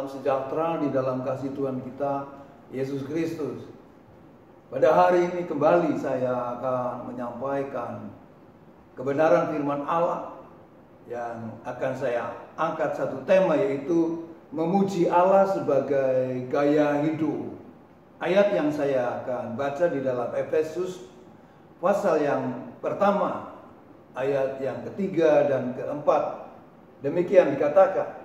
Salam sejahtera di dalam kasih Tuhan kita Yesus Kristus. Pada hari ini kembali saya akan menyampaikan kebenaran firman Allah yang akan saya angkat satu tema, yaitu memuji Allah sebagai gaya hidup. Ayat yang saya akan baca di dalam Efesus pasal yang pertama, ayat yang ketiga dan keempat. Demikian dikatakan,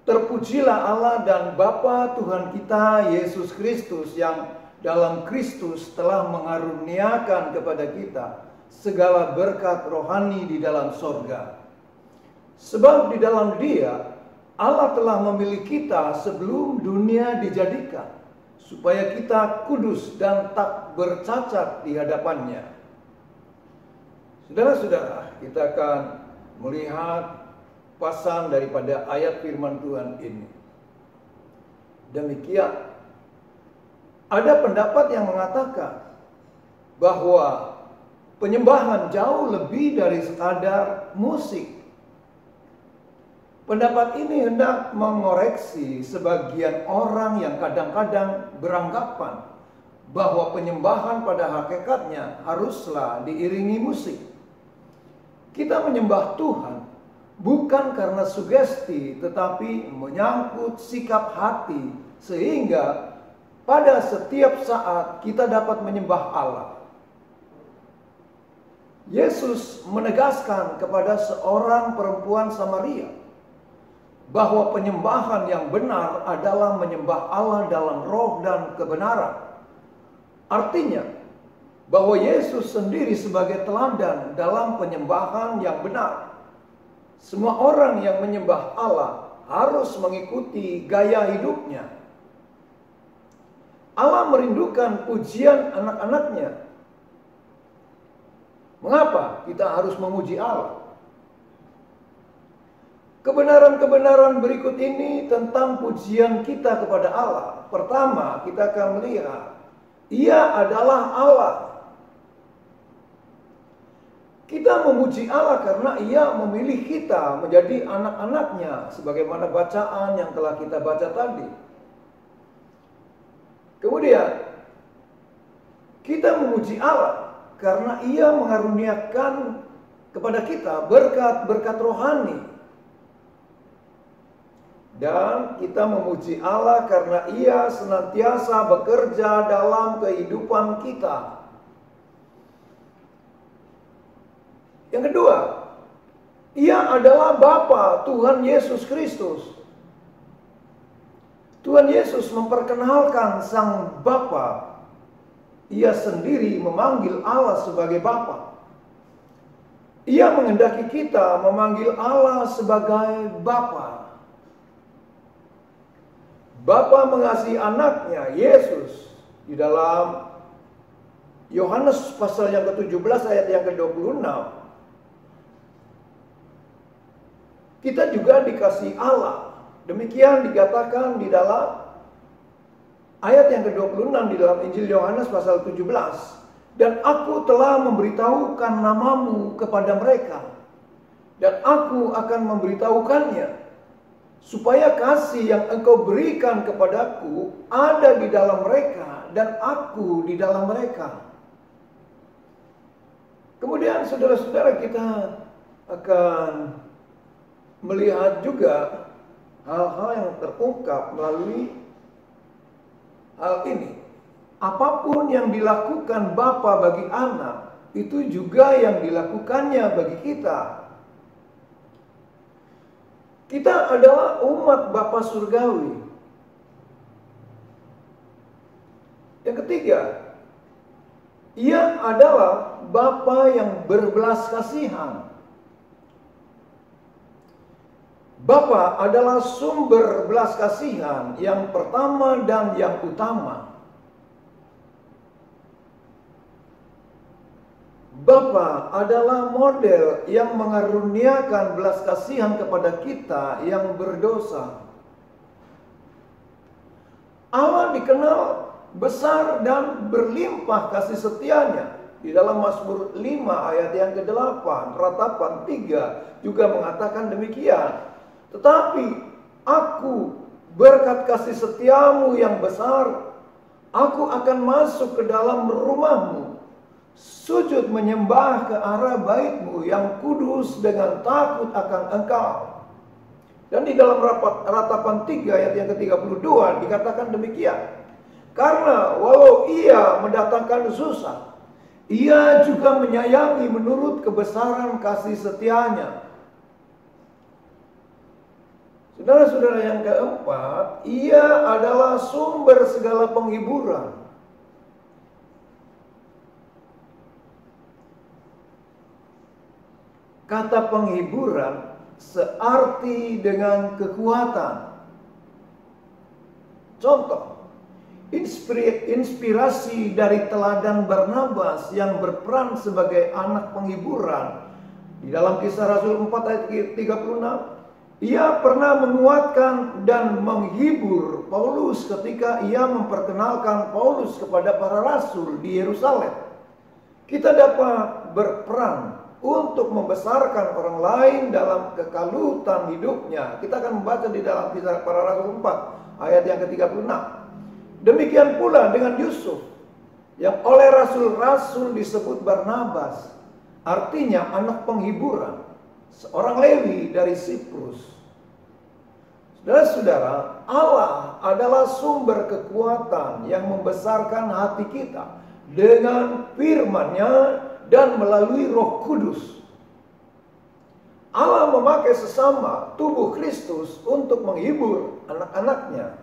terpujilah Allah dan Bapa Tuhan kita Yesus Kristus, yang dalam Kristus telah mengaruniakan kepada kita segala berkat rohani di dalam sorga. Sebab di dalam Dia Allah telah memilih kita sebelum dunia dijadikan, supaya kita kudus dan tak bercacat di hadapannya. Saudara-saudara, kita akan melihat pasang daripada ayat firman Tuhan ini. Demikian, ada pendapat yang mengatakan bahwa penyembahan jauh lebih dari sekadar musik. Pendapat ini hendak mengoreksi sebagian orang yang kadang-kadang beranggapan bahwa penyembahan pada hakikatnya haruslah diiringi musik. Kita menyembah Tuhan bukan karena sugesti, tetapi menyangkut sikap hati, sehingga pada setiap saat kita dapat menyembah Allah. Yesus menegaskan kepada seorang perempuan Samaria bahwa penyembahan yang benar adalah menyembah Allah dalam roh dan kebenaran. Artinya, bahwa Yesus sendiri sebagai teladan dalam penyembahan yang benar. Semua orang yang menyembah Allah harus mengikuti gaya hidupnya. Allah merindukan pujian anak-anaknya. Mengapa kita harus memuji Allah? Kebenaran-kebenaran berikut ini tentang pujian kita kepada Allah. Pertama, kita akan melihat Ia adalah Allah. Kita memuji Allah karena Ia memilih kita menjadi anak-anaknya, sebagaimana bacaan yang telah kita baca tadi. Kemudian, kita memuji Allah karena Ia mengaruniakan kepada kita berkat-berkat rohani. Dan kita memuji Allah karena Ia senantiasa bekerja dalam kehidupan kita. Yang kedua, Ia adalah Bapa Tuhan Yesus Kristus. Tuhan Yesus memperkenalkan Sang Bapa. Ia sendiri memanggil Allah sebagai Bapa. Ia menghendaki kita memanggil Allah sebagai Bapa. Bapa mengasihi anaknya Yesus. Di dalam Yohanes pasal yang ke-17 ayat yang ke-26. Kita juga dikasihi Allah. Demikian dikatakan di dalam ayat yang ke-26 di dalam Injil Yohanes pasal 17. Dan aku telah memberitahukan namamu kepada mereka, dan aku akan memberitahukannya, supaya kasih yang engkau berikan kepadaku ada di dalam mereka, dan aku di dalam mereka. Kemudian saudara-saudara, kita akan melihat juga hal-hal yang terungkap melalui hal ini. Apapun yang dilakukan Bapa bagi anak, itu juga yang dilakukannya bagi kita. Kita adalah umat Bapa surgawi. Yang ketiga, Ia adalah Bapa yang berbelas kasihan. Bapa adalah sumber belas kasihan yang pertama dan yang utama. Bapa adalah model yang mengaruniakan belas kasihan kepada kita yang berdosa. Allah dikenal besar dan berlimpah kasih setianya. Di dalam Mazmur 5 ayat yang ke-8, ratapan 3 juga mengatakan demikian. Tetapi aku berkat kasih setiamu yang besar, aku akan masuk ke dalam rumahmu, sujud menyembah ke arah baitmu yang kudus dengan takut akan engkau. Dan di dalam ratapan 3 ayat yang ke-32 dikatakan demikian. Karena walau ia mendatangkan susah, ia juga menyayangi menurut kebesaran kasih setianya. Saudara-saudara, yang keempat, ia adalah sumber segala penghiburan. Kata penghiburan searti dengan kekuatan. Contoh, inspirasi dari teladan Barnabas yang berperan sebagai anak penghiburan. Di dalam Kisah Rasul 4 ayat 36, ia pernah menguatkan dan menghibur Paulus ketika ia memperkenalkan Paulus kepada para rasul di Yerusalem. Kita dapat berperan untuk membesarkan orang lain dalam kekalutan hidupnya. Kita akan membaca di dalam Kisah Para Rasul 4 ayat yang ke-36. Demikian pula dengan Yusuf, yang oleh rasul-rasul disebut Barnabas, artinya anak penghiburan, seorang Lewi dari Siprus. Saudara-saudara, Allah adalah sumber kekuatan yang membesarkan hati kita dengan firman-Nya dan melalui Roh Kudus. Allah memakai sesama tubuh Kristus untuk menghibur anak-anaknya.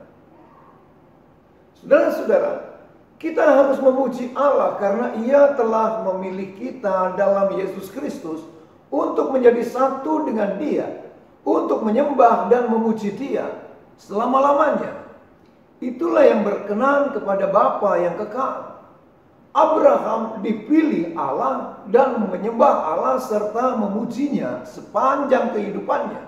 Saudara-saudara, kita harus memuji Allah karena Ia telah memilih kita dalam Yesus Kristus untuk menjadi satu dengan Dia, untuk menyembah dan memuji Dia selama-lamanya. Itulah yang berkenan kepada Bapa yang kekal. Abraham dipilih Allah dan menyembah Allah serta memujinya sepanjang kehidupannya.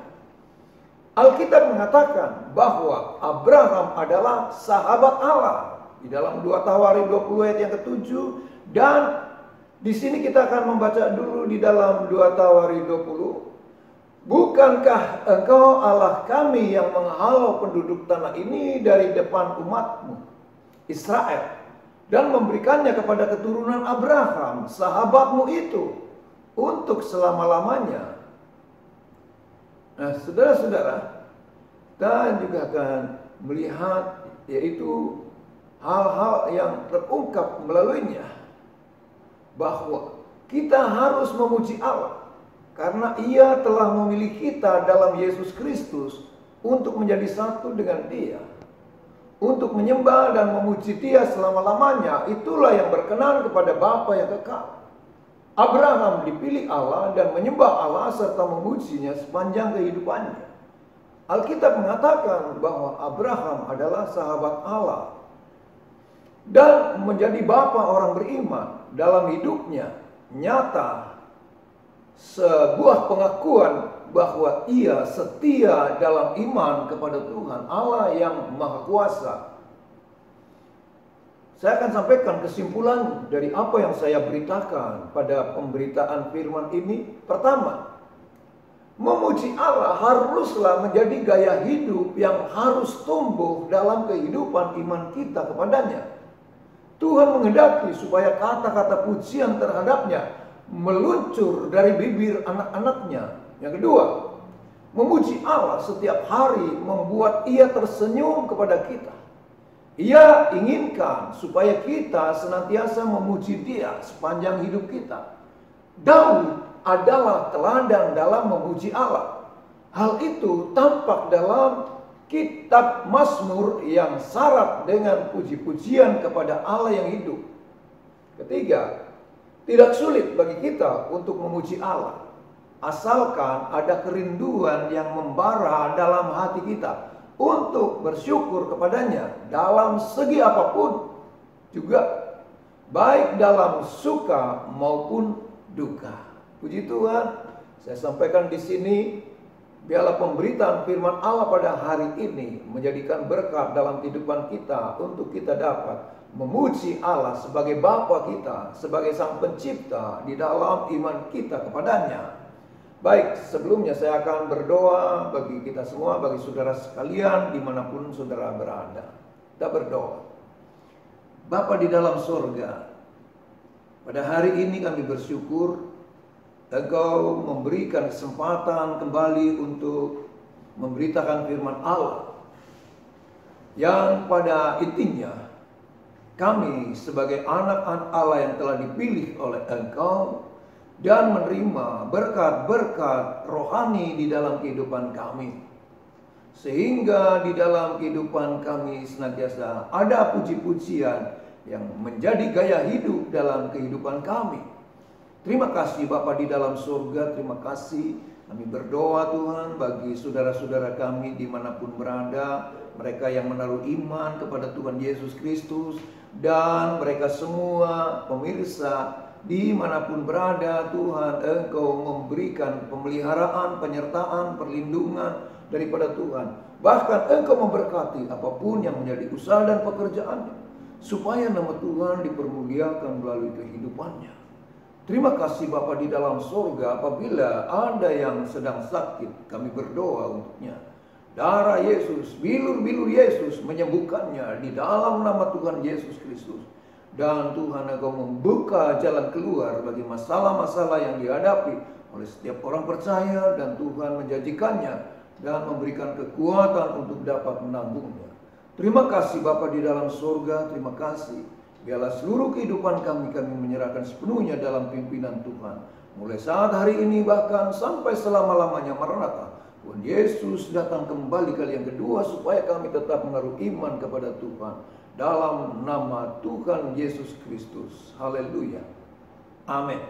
Alkitab mengatakan bahwa Abraham adalah sahabat Allah di dalam 2 Tawarik 20 ayat yang ke-7, dan di sini kita akan membaca dulu di dalam 2 Tawarik 20. Bukankah engkau Allah kami yang menghalau penduduk tanah ini dari depan umatmu Israel, dan memberikannya kepada keturunan Abraham, sahabatmu itu, untuk selama-lamanya. Nah, saudara-saudara, kita juga akan melihat yaitu hal-hal yang terungkap melaluinya, bahwa kita harus memuji Allah karena Ia telah memilih kita dalam Yesus Kristus untuk menjadi satu dengan Dia, untuk menyembah dan memuji Dia selama-lamanya. Itulah yang berkenan kepada Bapa yang kekal. Abraham dipilih Allah dan menyembah Allah serta memujinya sepanjang kehidupannya. Alkitab mengatakan bahwa Abraham adalah sahabat Allah dan menjadi bapa orang beriman. Dalam hidupnya nyata sebuah pengakuan bahwa ia setia dalam iman kepada Tuhan Allah yang Maha Kuasa. Saya akan sampaikan kesimpulan dari apa yang saya beritakan pada pemberitaan firman ini. Pertama, memuji Allah haruslah menjadi gaya hidup yang harus tumbuh dalam kehidupan iman kita kepadanya. Tuhan menghendaki supaya kata-kata pujian terhadapnya meluncur dari bibir anak-anaknya. Yang kedua, memuji Allah setiap hari membuat Ia tersenyum kepada kita. Ia inginkan supaya kita senantiasa memuji Dia sepanjang hidup kita. Daud adalah teladan dalam memuji Allah. Hal itu tampak dalam kitab Mazmur yang syarat dengan puji-pujian kepada Allah yang hidup. Ketiga, tidak sulit bagi kita untuk memuji Allah, asalkan ada kerinduan yang membara dalam hati kita untuk bersyukur kepadanya dalam segi apapun, juga baik dalam suka maupun duka. Puji Tuhan, saya sampaikan di sini. Biarlah pemberitaan firman Allah pada hari ini menjadikan berkat dalam kehidupan kita untuk kita dapat memuji Allah sebagai Bapa kita, sebagai Sang Pencipta di dalam iman kita kepadanya. Baik, sebelumnya saya akan berdoa bagi kita semua, bagi saudara sekalian dimanapun saudara berada. Kita berdoa. Bapa di dalam surga, pada hari ini kami bersyukur Engkau memberikan kesempatan kembali untuk memberitakan firman Allah, yang pada intinya kami sebagai anak-anak Allah yang telah dipilih oleh Engkau dan menerima berkat-berkat rohani di dalam kehidupan kami, sehingga di dalam kehidupan kami senantiasa ada puji-pujian yang menjadi gaya hidup dalam kehidupan kami. Terima kasih Bapa di dalam surga, terima kasih. Kami berdoa Tuhan bagi saudara-saudara kami dimanapun berada, mereka yang menaruh iman kepada Tuhan Yesus Kristus, dan mereka semua pemirsa dimanapun berada. Tuhan, Engkau memberikan pemeliharaan, penyertaan, perlindungan daripada Tuhan. Bahkan Engkau memberkati apapun yang menjadi usaha dan pekerjaannya, supaya nama Tuhan dipermuliakan melalui kehidupannya. Terima kasih Bapa di dalam surga, apabila ada yang sedang sakit, kami berdoa untuknya. Darah Yesus, bilur-bilur Yesus menyembuhkannya di dalam nama Tuhan Yesus Kristus. Dan Tuhan, Engkau membuka jalan keluar bagi masalah-masalah yang dihadapi oleh setiap orang percaya, dan Tuhan menjanjikannya dan memberikan kekuatan untuk dapat menanggungnya. Terima kasih Bapa di dalam surga, terima kasih. Biarlah seluruh kehidupan kami menyerahkan sepenuhnya dalam pimpinan Tuhan. Mulai saat hari ini bahkan sampai selama-lamanya Maranatha. Tuhan Yesus datang kembali kali yang kedua, supaya kami tetap menaruh iman kepada Tuhan. Dalam nama Tuhan Yesus Kristus. Haleluya. Amin.